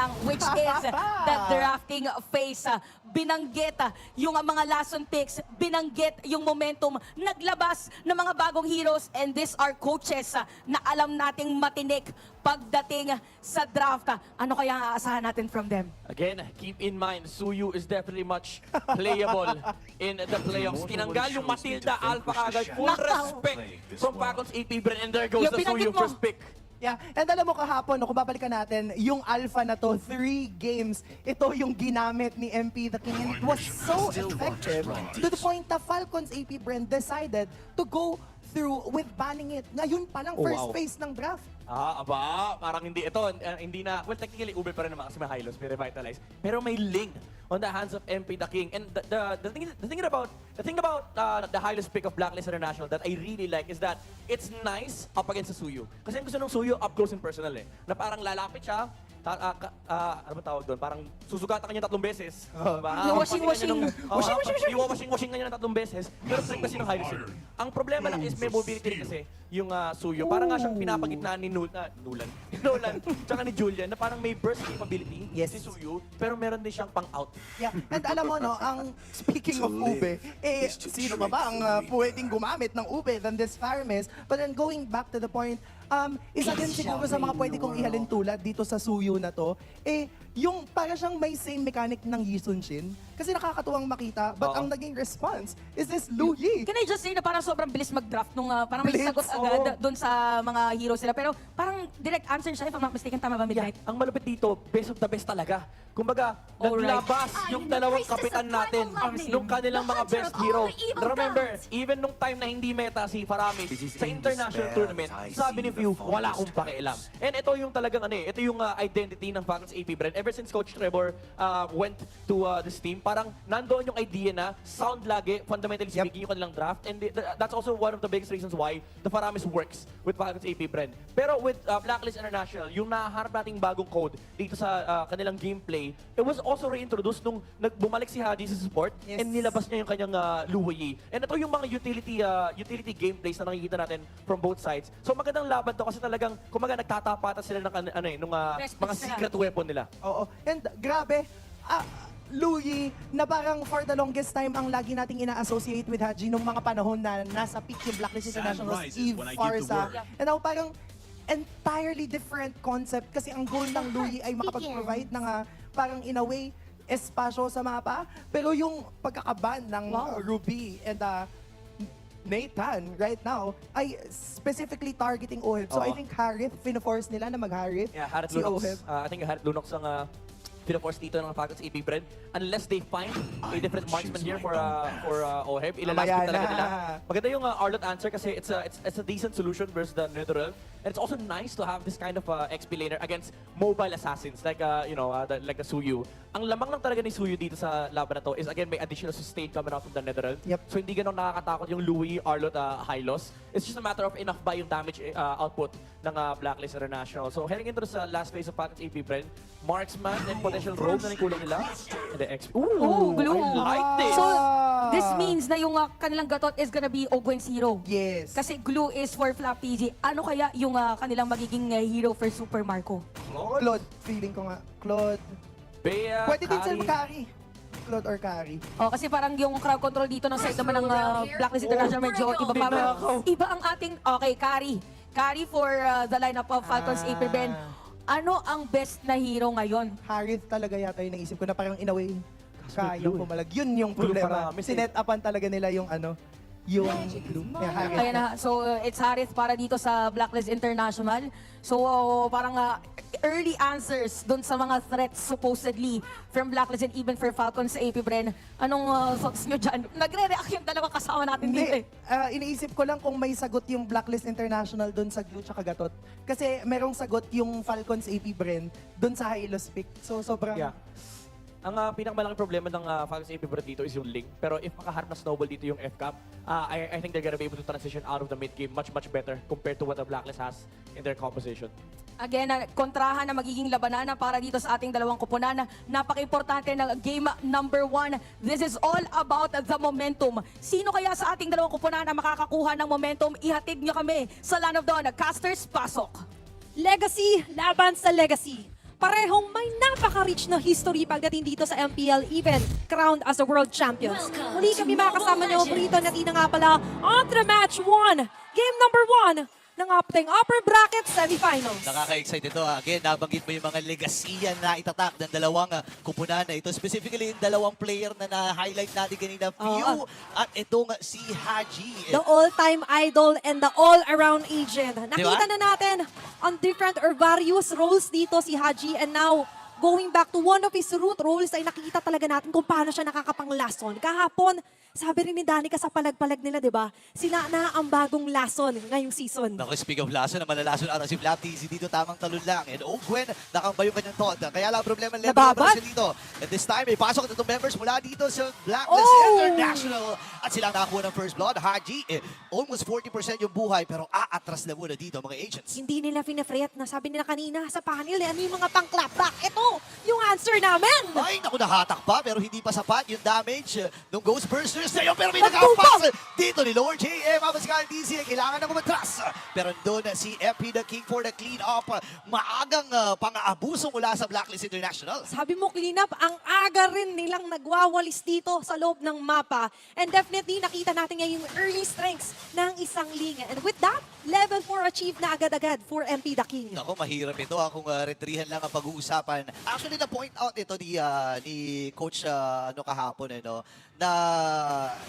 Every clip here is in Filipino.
lang, which is the drafting phase. Binanggit yung mga lason picks, binanggit yung momentum, naglabas ng mga bagong heroes, and these are coaches na alam nating matinik pagdating sa draft. Ano kaya ang aasahan natin from them? Again, keep in mind, Suyu is definitely much playable in the playoffs. Tinanggal yung Matilda Alpha kagad. Full respect from Falcons AP Bren. And there goes Yung the pinanggit Suyu mo. first pick. Yeah, and alam mo kahapon, no, kung babalikan natin, yung alpha na to, 3 games, ito yung ginamit ni MP The King, and it was so effective to the point na Falcons AP Brand decided to go through with banning it. Ngayon pa lang, Oh, first wow. phase ng draft. Aba, parang hindi. Ito, hindi na, well, technically, Uber pa rin naman kasi may Hylos, may Revitalize. Pero may Ling on the hands of MP The King. And the thing about the Hylos pick of Blacklist International that I really like is that it's nice up against the Suyu. Kasi ang gusto ng Suyu, up close and personal eh. Na parang lalapit siya, ano ba tawag doon? Parang susugatan kanya 3 beses. Diba? Yung washing-washing. Washing kanya ng 3 beses. Pero trip kasi ng Hylos eh. Ang problema lang is may mobility rin kasi yung Suyo. Parang nga siyang pinapagitnaan ni Nolan, tsaka ni Julian, na parang may burst capability Yes. si Suyu, pero meron din siyang pang-out. Yeah, and alam mo, no, ang speaking of ube, sino ba ang pwedeng gumamit ng ube than this Faramis? But then going back to the point, isa din siguro sa mga pwede kong ihalin tulad dito sa Suyu na to, yung para siyang may same mechanic ng Yi Sun-shin. Kasi nakakatuwang makita, but ang naging response is this Lu Yi. Can I just say na parang sobrang bilis mag-draft nung parang may Blitz, sagot agad doon sa mga heroes nila. Pero parang direct answer siya, if I'm not mistaken, tama ba, Midnight? Ang malupit dito, best of the best talaga. Kumbaga, Alright. naglabas yung dalawang kapitan natin nung kanilang mga best hero. Remember, even nung time na hindi meta si Faramis sa international tournament, sabi ni Few, wala akong pakialam. And ito yung talagang ito yung identity ng Falcons AP Brand. Ever since Coach Trevor went to this team, parang nandoon yung idea na sound lagi, fundamentally speaking, yung kanilang draft. And that's also one of the biggest reasons why the Faramis works with Falcons AP Brand. Pero with Blacklist International, yung naharap nating bagong code dito sa kanilang gameplay, it was also reintroduced nung bumalik si Haji sa support and nilabas niya yung kanyang Luwei. And ito yung mga utility gameplays na nakikita natin from both sides. So magandang laban to kasi talagang kumaga nagtatapatan sila ng mga secret weapon nila. Oo, and grabe, Lu Yi, na parang for the longest time ang lagi nating ina-associate with Haji nung mga panahon na nasa peak yung Blacklist International, Eve Farsa. And now parang entirely different concept kasi ang goal ng Lu Yi ay makapag-provide ng parang in a way, espasyo sa mapa. Pero yung pagkakaban ng Ruby and Nathan right now ay specifically targeting Oheb. So I think Harith, pina-force nila na mag-Harith Yeah, Harith si Lunox. Oheb. I think Harith Lunox ang pinaforce dito ng Falcons AP Brand. Unless they find a different marksman here for Oheb, ilalastik talaga nila. Maganda yung Arlot answer kasi it's a decent solution versus the Netherrealm. And it's also nice to have this kind of XP laner against mobile assassins like like the Suyu. Ang lamang lang talaga ni Suyu dito sa laban na to is again may additional sustain coming out from the Netherrealm. Yep. So hindi ganun nakakatakot yung Louis, Arlot, Hylos. It's just a matter of enough ba yung damage output ng Blacklist International. So heading into the last phase of Falcons AP Brand, Marksman and potential rogue na kulang nila. And the XP. Oh, Glue. I like this! So, this means na yung kanilang gatot is gonna be Ogwen Zero. Yes. Kasi Glue is for Flap PG. Ano kaya yung kanilang magiging hero for Super Marco? Claude, feeling ko nga. Claude. Bea, Pwede din sila Kari. Kari. Claude or Kari. Oh, kasi parang yung crowd control dito ng side naman ng Blacklist International medyo iba pa. Iba ang ating, okay, Kari for the lineup of Falcons AP Brand. Ano ang best na hero ngayon? Harith talaga yata yung naisip ko na parang in a way kayang Glue, pumalag. Yun yung Glue problema. marami, Sinet-upan talaga nila yung yung Glue. Yeah, Harith. Ayan na. So, it's Harith para dito sa Blacklist International. So, parang early answers dun sa mga threats supposedly from Blacklist and even for Falcons sa AP Bren. Anong thoughts nyo dyan? Nagre-react yung dalawa kasama natin dito eh. Iniisip ko lang kung may sagot yung Blacklist International dun sa Glue tsaka Gatot. Kasi merong sagot yung Falcons AP Bren dun sa Hylos pick. So, sobrang... Yeah. Ang pinakamalaking problema ng Falcons AP Brand dito is yung Link. Pero if makaharap na snowball dito yung FCAP, I think they're gonna be able to transition out of the mid game much better compared to what the Blacklist has in their composition. Again, kontrahan na magiging labanan para dito sa ating dalawang kupunan. Napaka-importante ng game number 1. This is all about the momentum. Sino kaya sa ating dalawang kupunan na makakakuha ng momentum? Ihatid nyo kami sa Land of Dawn. Casters, pasok! Legacy, laban sa legacy. parehong may napaka-rich na history pagdating dito sa MPL, even crowned as a world champions. Muli kami makakasama nyo, Brito at Ina nga pala, on to the match 1, game number 1 ng ating upper bracket semifinals. Nakaka-excite ito. Again, nabanggit mo yung mga legasiyan na itatak ng dalawang kupunan na ito. Specifically, yung dalawang player na na-highlight natin kanina, Few at itong si Haji. The all-time idol and the all-around agent. Nakita Diba? na natin on different or various roles dito si Haji, and now going back to one of his root roles ay nakikita talaga natin kung paano siya nakakapang-lason. Kahapon, sabi rin ni Danica sa palag-palag nila, di ba? Sila na ang bagong lason ngayong season. Naku, speak of lason, na malalason ata si Flap TZ dito, tamang talon lang. And Gwen, nakambay yung kanyang thought. Kaya lang problema level Nababad? siya dito. And this time, may pasok na itong members mula dito sa Blacklist International. At sila nakakuha ng first blood. Haji, almost 40% yung buhay, pero aatras na muna dito mga agents. Hindi nila finafret na sabi nila kanina sa panel, ano yung mga pang-clapback? Ito, yung answer namin! Ay, naku, nahatak pa, pero hindi pa sapat yung damage ng Ghost Bursters na yun. Pero may Nagtumbang! nakapas dito ni Lord JM. Abaskal DC, kailangan na kumatras. Pero doon si FP the King for the clean up. Maagang pang-aabuso mula sa Blacklist International. Sabi mo, clean up, ang aga rin nilang nagwawalis dito sa loob ng mapa. And definitely, nakita natin ngayon yung early strengths ng isang liga. And with that, level 4 achieved na agad-agad for MP the King. Naku, mahirap ito kung retrihan lang ang pag-uusapan. Actually, na-point out ito ni Coach kahapon, na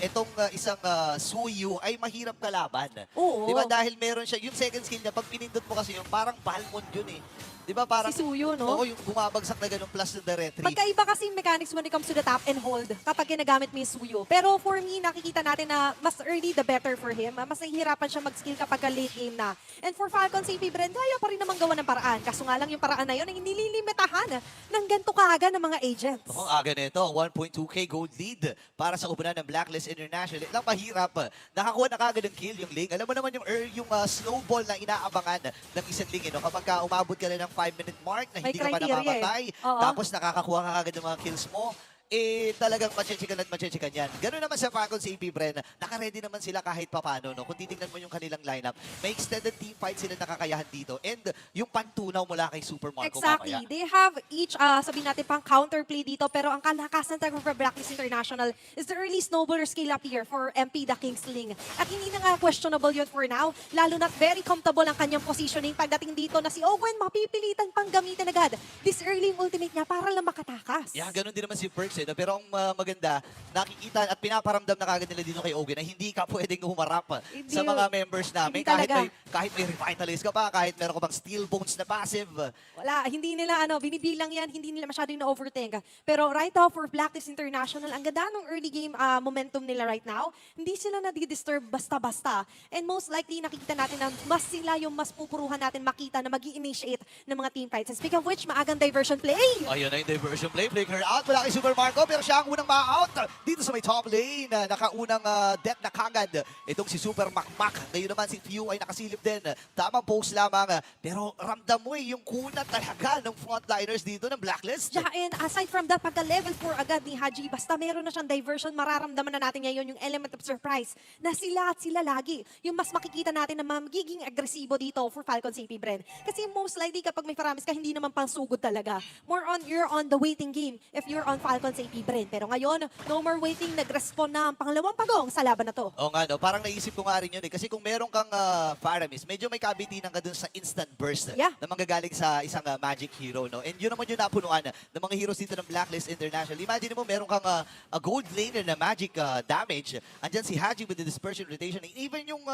itong isang Suyu ay mahirap kalaban. Oo. Di ba? Dahil meron siya, yung second skill niya, pag pinindot mo kasi yung parang Balmond yun eh. Di ba? Parang, Si Suyu, no? Oo, yung bumabagsak na ganun plus the retreat. Magkaiba kasi yung mechanics when it comes to the tap and hold kapag ginagamit mo yung Suyo. Pero for me, nakikita natin na mas early the better for him. Mas nahihirapan siya mag-skill kapag late game na. And for Falcon CP Brand, kaya pa rin naman gawa ng paraan. Kaso nga lang yung paraan na yun ay nililimitahan ng ganito kaaga ng mga agents. Ang aga nito, 1.2k gold lead para sa upunan ng Blacklist International. Lang mahirap. Nakakuha na kagad ng kill yung Ling. Alam mo naman yung snowball na inaabangan ng isang Ling. Kapag umabot ka na ng 5-minute mark na May hindi ka pa criteria namamatay, Oo. tapos nakakakuha ka kagad ng mga kills mo, talagang machechikan at machechikan yan. Ganoon naman sa Falcon sa AP Bren, naka-ready naman sila kahit papano. Kung titingnan mo yung kanilang lineup, may extended team fight sila nakakayahan dito. And yung pantunaw mula kay Super Marco Exactly. mamaya. They have each, sabihin natin, pang counterplay dito. Pero ang kalakasan talaga for Blacklist International is the early snowballer scale up here for MP the Kingsling. At hindi na nga questionable yun for now. Lalo na't very comfortable ang kanyang positioning pagdating dito na si Owen mapipilitan pang gamitin agad this early ultimate niya para lang makatakas. Yeah, ganun din naman si Perks. Pero ang maganda, nakikita at pinaparamdam na kagad nila dito kay Ogen na hindi ka pwedeng humarap Hindi sa mga members namin. Hindi talaga. Kahit may revitalize ka pa, kahit meron ka bang steel bones na passive. Wala, hindi nila binibilang yan, hindi nila masyado yung na-overthink. Pero right now for Blacklist International, ang ganda ng early game momentum nila right now. Hindi sila nadi-disturb basta-basta. And most likely nakikita natin na mas sila yung mas pupuruhan natin makita na mag-i-initiate ng mga team fights. And speaking of which, maagang diversion play. Ayun na yung diversion play. Flicker out mula kay Super Marco, pero siya ang unang ma-out dito sa may top lane. Nakaunang death na kagad itong si Super Makmak. Ngayon naman si Few ay nakasilip din. Tamang post lamang. Pero ramdam mo yung kunat talaga ng frontliners dito ng Blacklist. Yeah, and aside from that, pagka level 4 agad ni Haji, basta meron na siyang diversion, mararamdaman na natin ngayon yung element of surprise na sila at sila lagi. Yung mas makikita natin na magiging agresibo dito for Falcon CP Bren. Kasi most likely kapag may Faramis ka, hindi naman pangsugod talaga. More on, you're on the waiting game if you're on Falcon CP Bren. Pero ngayon, no more waiting, nag-respond na ang pangalawang pagong sa laban na to. Oo nga, no? Parang naisip ko nga rin yun eh. Kasi kung meron kang Faramis, medyo may kabitinan ka dun sa instant burst Yeah. na manggagaling sa isang Magic Hero. No? And yun naman yung napunuan ng mga heroes dito ng Blacklist International. Imagine mo, meron kang a gold laner na magic damage. Andyan si Haji with the dispersion rotation. And even yung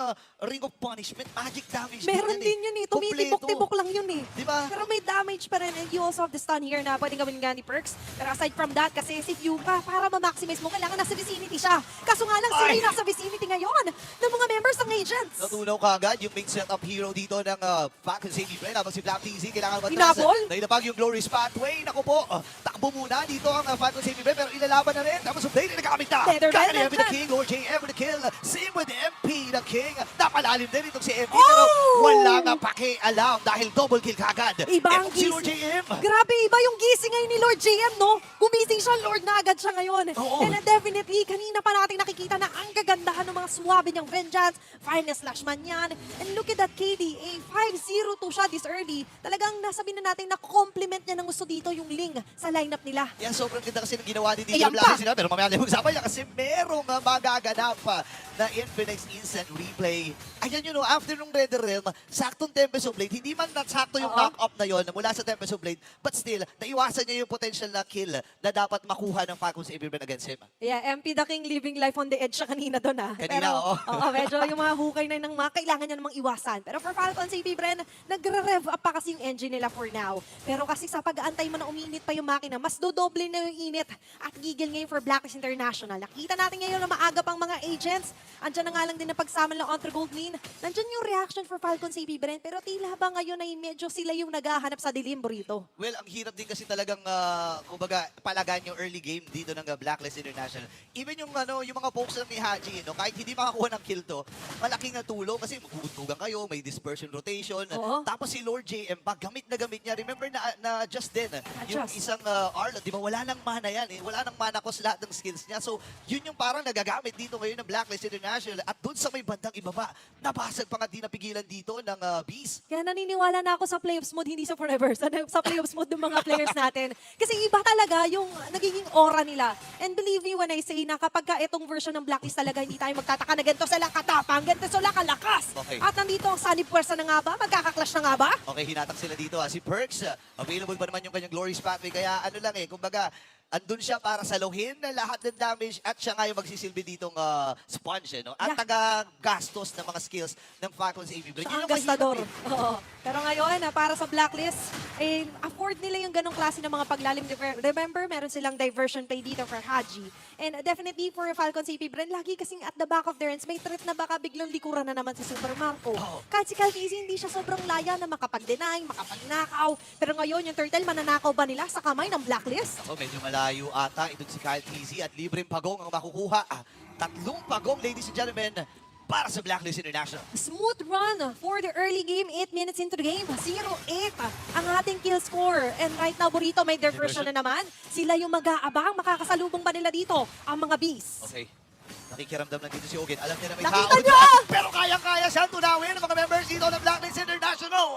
Ring of Punishment, magic damage. Meron din yun eh. Tumitibok-tibok lang yun eh. Diba? Pero may damage pa rin. And you also have the stun here na pwedeng gawin nga ni Perks. Pero aside from that, kasi si Few pa, para ma-maximize mo, kailangan nasa vicinity siya. Kaso nga lang, sila yung nasa vicinity ngayon ng mga members ng agents. Natunaw ka agad yung main setup hero dito ng Falcon Safety Play. Habang si Flap TZ, kailangan matras. Hinabol? Nailapag yung Glorious Pathway. Naku po, takbo muna dito ang Falcon Safety Play. Pero ilalaban na rin. Tapos yung Blade na nagamit na. Leather Band Kakalihan with the nandyan. King, Lord JM with the kill. Same with the MP, the King. Napalalim din itong si MP, pero wala nga pakialam dahil double kill kagad. Iba ang Etong si gising. Lord JM. Grabe, iba yung gising ngayon ni Lord JM, no? Gumising siya, Lord na agad siya ngayon. Oo. And definitely, kanina pa natin nakikita na ang gagandahan ng mga swabe niyang vengeance. Finest slash man yan. And look at that KDA. 5-0 to siya this early. Talagang nasabi na natin na compliment niya ng gusto dito yung Ling sa lineup nila. Yan, sobrang ganda kasi ng ginawa ni Ayan DJ Blanco pa. sila. Pero mamaya na mag-usapan niya kasi merong magaganap na Infinix Instant Replay. Ayan yun, after nung Red Realm, saktong Tempest of Blade. Hindi man sakto yung knock-up na yon mula sa Tempest of Blade, but still, naiwasan niya yung potential na kill na dapat makuha ng Falcons Avery against him. Yeah, MP the King living life on the edge siya kanina doon ah. Kanina, oo. Oo, medyo yung mga hukay na ng mga kailangan niya namang iwasan. Pero for Falcons AP, Bren, nagre-rev up pa kasi yung engine nila for now. Pero kasi sa pag-aantay mo na uminit pa yung makina, mas dodoble na yung init at gigil ngayon for Blacklist International. Nakita natin ngayon na maaga pang mga agents. Andyan na nga lang din na pagsama ng Ontra Gold Lean. Nandyan yung reaction for Falcons AP, Bren. Pero tila ba ngayon ay medyo sila yung naghahanap sa dilim burrito? Well, ang hirap din kasi talagang, kumbaga, palagaan yung early game dito ng Blacklist International. Even yung, yung mga folks lang ni Haji, kahit hindi makakuha ng kill to, malaking tulong kasi maghuhutugan kayo, may dispersion rotation. Oo. Tapos si Lord JM, gamit na gamit niya. Remember na just then, yung Adjust. isang Arlo, di ba, wala nang mana yan. Wala nang mana cost lahat ng skills niya. So, yun yung parang nagagamit dito ngayon ng Blacklist International. At dun sa may bandang ibaba, nabasag pa nga di napigilan dito ng Beast. Kaya naniniwala na ako sa playoffs mode, hindi sa forever. Sa playoffs mode ng mga players natin. Kasi iba talaga yung nagiging aura nila. And believe me when I say na kapag ka itong version ng Blacklist talaga, hindi tayo magtataka na ganito sila katapang, ganito sila kalakas. Okay. At nandito ang Sunny Puwersa na nga ba? Magkakaklash na nga ba? Okay, hinatak sila dito. Si Perks, available pa naman yung kanyang Glorious Pathway. Kaya ano lang kumbaga, andun siya para saluhin na lahat ng damage at siya nga yung magsisilbi ditong sponge, At Yeah. taga-gastos ng mga skills ng Falcons AV. Siya ang gastador. Oo. Pero ngayon, para sa Blacklist, afford nila yung ganong klase ng mga paglalim. Remember, meron silang diversion play dito for Haji. And definitely for Falcon CP Bren, lagi kasing at the back of their ends, may threat na baka biglang likuran na naman si Super Marco. Kahit si Calvisi, hindi siya sobrang laya na makapag-deny, makapag-nakaw. Pero ngayon, yung turtle, mananakaw ba nila sa kamay ng Blacklist? Ako, medyo malayo ata itong si Kyle Easy at libreng pagong ang makukuha. 3 pagong, ladies and gentlemen, para sa Blacklist International. Smooth run for the early game, 8 minutes into the game. 0-8 ang ating kill score. And right now, Burrito, may diversion na naman. Sila yung mag-aabang. Makakasalubong ba nila dito ang mga beasts? Okay. Nakikiramdam lang dito si Ogen. Alam niya na may Nakita haon. niyo! Pero kayang-kaya siyang tunawin ng mga members dito ng Blacklist International.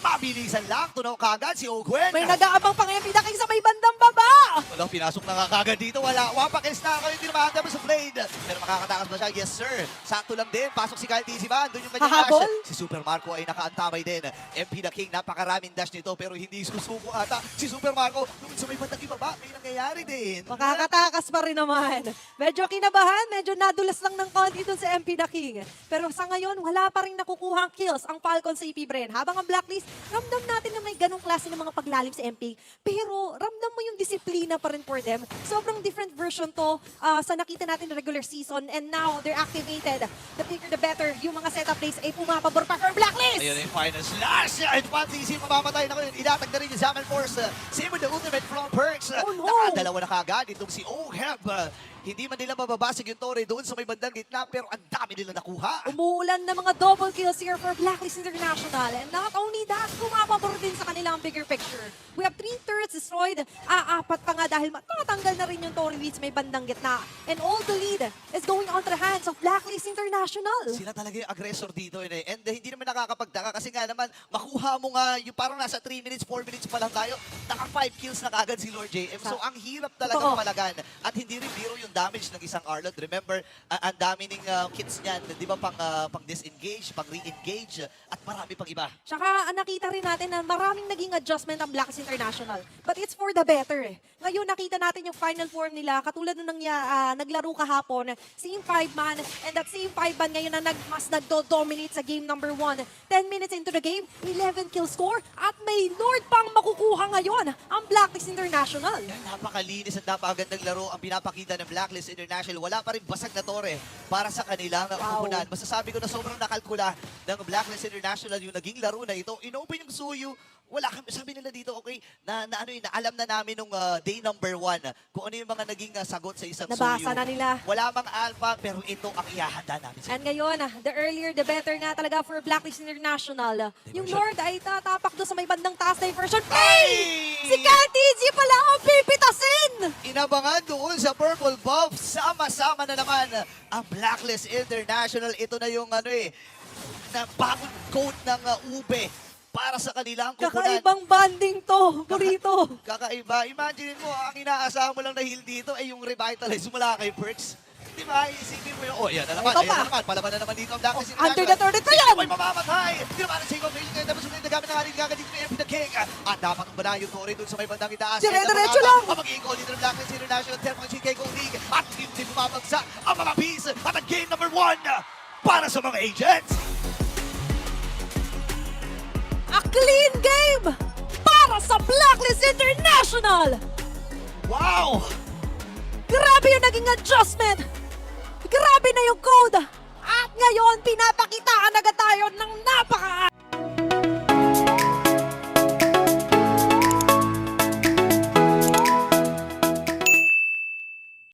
Mabilisan lang, tunaw kagad si Ogwen. May nag-aabang pang MP Daking sa may bandang baba. Walang pinasok na nga kagad dito. Wala. Wapakis na ako. Hindi naman sa blade. Pero makakatakas ba siya? Yes, sir. Sakto lang din. Pasok si Kyle TC ba? Doon yung kanyang Hahabol? dash. Si Super Marco ay nakaantamay din. MP the King, napakaraming dash nito pero hindi susuko ata. Si Super Marco, doon sa may bandang ibaba, may nangyayari din. Makakatakas pa rin naman. Medyo kinabahan, medyo nadulas lang ng konti dun sa MP The King. Pero sa ngayon, wala pa rin nakukuha ang kills ang Falcons sa AP Bren. Habang ang Blacklist, ramdam natin na may ganong klase ng mga paglalim sa MP. Pero ramdam mo yung disiplina pa rin for them. Sobrang different version to sa nakita natin na regular season. And now, they're activated. The bigger, the better. Yung mga setup plays ay pumapabor pa for Blacklist! Ayun yung final slash. And Fantasy, mamamatay na ko yun. Ilatag na rin yung Zaman Force. Same with the ultimate from Perks. Oh, no. Nakadalawa na kagad itong si Oheb. Hindi man nila mababasag yung Torre doon sa may bandang gitna pero ang dami nila nakuha. Umuulan na mga double kills here for Blacklist International. And not only that, kumapabor din sa kanilang bigger picture. We have 3 turrets destroyed. 4 pa nga dahil matatanggal na rin yung Tory Weeds may bandang gitna. And all the lead is going on to the hands of Blacklist International. Sila talaga yung aggressor dito. And hindi naman nakakapagtaka kasi nga naman makuha mo nga yung parang nasa 3 minutes, 4 minutes pa lang tayo. Naka 5 kills na kagad si Lord JM. So ang hirap talaga Totoo. palagan. At hindi rin biro yung damage ng isang Arlod. Remember, ang dami ng kits niyan, di ba, pang disengage, pang re-engage, at marami pang iba. Tsaka nakita rin natin na maraming naging adjustment ang Blacklist International. But it's for the better. Ngayon nakita natin yung final form nila. Katulad nung naglaro kahapon, same 5-man. And that same 5-man ngayon na mas nagdo-dominate sa game number 1. 10 minutes into the game, 11 kill score. At may Lord pang makukuha ngayon ang Blacklist International. Napakalinis at napakagandang laro ang pinapakita ng Blacklist International. Wala pa rin basag na torre para sa kanilang pupunan. Masasabi ko na sobrang nakalkula ng Blacklist International yung naging laro na ito. Inopen yung Suyu, wala kami, sabi nila dito, okay, na alam na namin nung day number 1 kung ano yung mga naging sagot sa isang Nabasa suyo. na nila. Wala mang alpha, pero ito ang ihahanda namin sa And ngayon, the earlier the better nga talaga for Blacklist International. Yung Lord ay tatapak doon sa may bandang taas diversion. Play! Si KTG pala ang pipitasin! Inabangan doon sa Purple Buff. Sama-sama na naman ang Blacklist International. Ito na yung na bagong code ng ube para sa kanilang kupunan. Kakaibang banding to, burrito. Kakaiba. Imagine mo, ang inaasahan mo lang na heal dito ay yung revitalize mula kay Perks. Di ba? Isipin mo yun. Oh, yan na naman. Ito Ayan pa. na naman. Palaban na naman dito ang Blacklist Under the turret pa yan! Ay mamamatay. Di naman ang single fail. Tapos ulit nagamit ng ating gagadit ng MP the King. At dapat ang banayan yung Tori dun sa may bandang itaas. Dire-diretso lang. Ang mag-i-call dito ng Blacklist International. Terpang GK Gold League. At hindi bumabagsak ang mga piece. At ang game number 1 para sa mga agents. A clean game para sa Blacklist International! Wow! Grabe yung naging adjustment! Grabe na yung code! At ngayon, pinapakitaan agad tayo ng napaka